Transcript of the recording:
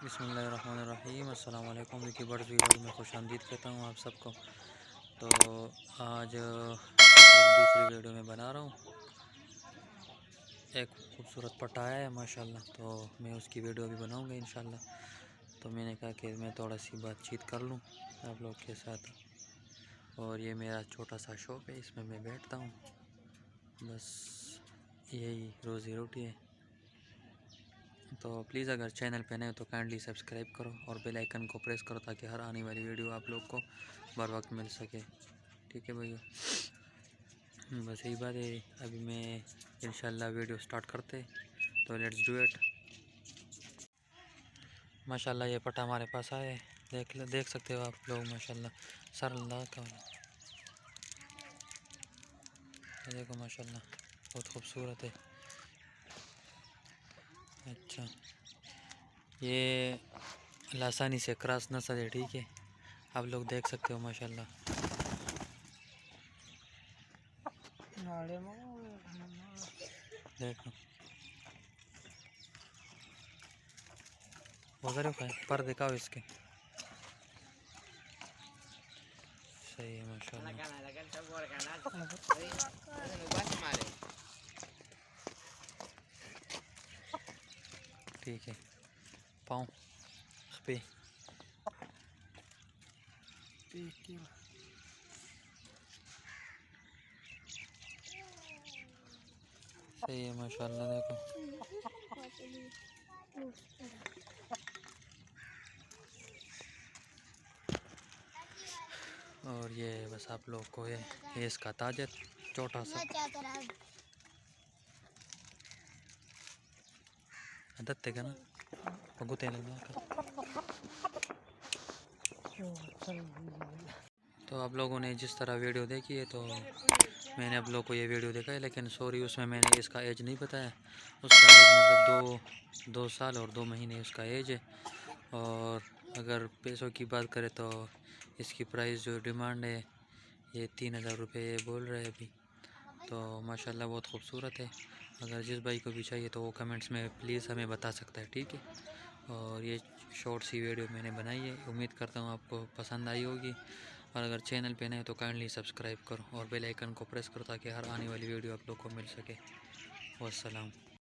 बिस्मिल्लाहिर्रहमानिर्रहीम। अस्सलाम वालेकुम। विकी बर्ड्स वीडियो में खुश आमदीद कहता हूँ आप सबको। तो आज एक दूसरी वीडियो में बना रहा हूँ। एक खूबसूरत पट्टा आया है माशाल्लाह, तो मैं उसकी वीडियो भी बनाऊँगा इंशाल्लाह। तो मैंने कहा कि मैं थोड़ा सी बातचीत कर लूँ आप लोग के साथ। और ये मेरा छोटा सा शॉप है, इसमें मैं बैठता हूँ, बस यही रोज़ी रोटी है। तो प्लीज़ अगर चैनल पे नए हो तो काइंडली सब्सक्राइब करो और बेल आइकन को प्रेस करो ताकि हर आने वाली वीडियो आप लोग को बर वक्त मिल सके। ठीक है भैया, बस यही बात है। अभी मैं इंशाल्लाह वीडियो स्टार्ट करते, तो लेट्स डू इट। माशाल्लाह ये पट्टा हमारे पास आया है, देख सकते हो आप लोग माशाल्लाह। सर अल्लाह का देखो माशाल्लाह, बहुत खूबसूरत है। अच्छा, ये लासानी से क्रॉस नस्ल है, ठीक है, आप लोग देख सकते हो माशाल्लाह। देखो वगैरह पर दिखाओ इसके, सही है माशाल्लाह। ठीक है, पाँव पे सही है माशाल्लाह। देखो और ये बस आप लोग को है इसका ताज है छोटा सा दत्ते का ना गुते लगा। तो आप लोगों ने जिस तरह वीडियो देखी है, तो मैंने आप लोग को ये वीडियो देखा है, लेकिन सॉरी उसमें मैंने इसका एज नहीं बताया। उसका एज मतलब 2 साल और 2 महीने उसका एज है। और अगर पैसों की बात करें तो इसकी प्राइस जो डिमांड है ये 3000 रुपये बोल रहे हैं अभी। तो माशाल्लाह बहुत खूबसूरत है। अगर जिस भाई को भी चाहिए तो वो कमेंट्स में प्लीज़ हमें बता सकता है, ठीक है। और ये शॉर्ट सी वीडियो मैंने बनाई है, उम्मीद करता हूँ आपको पसंद आई होगी। और अगर चैनल पे नए तो काइंडली सब्सक्राइब करो और बेल आइकन को प्रेस करो ताकि हर आने वाली वीडियो आप लोग को मिल सके। वस्सलाम।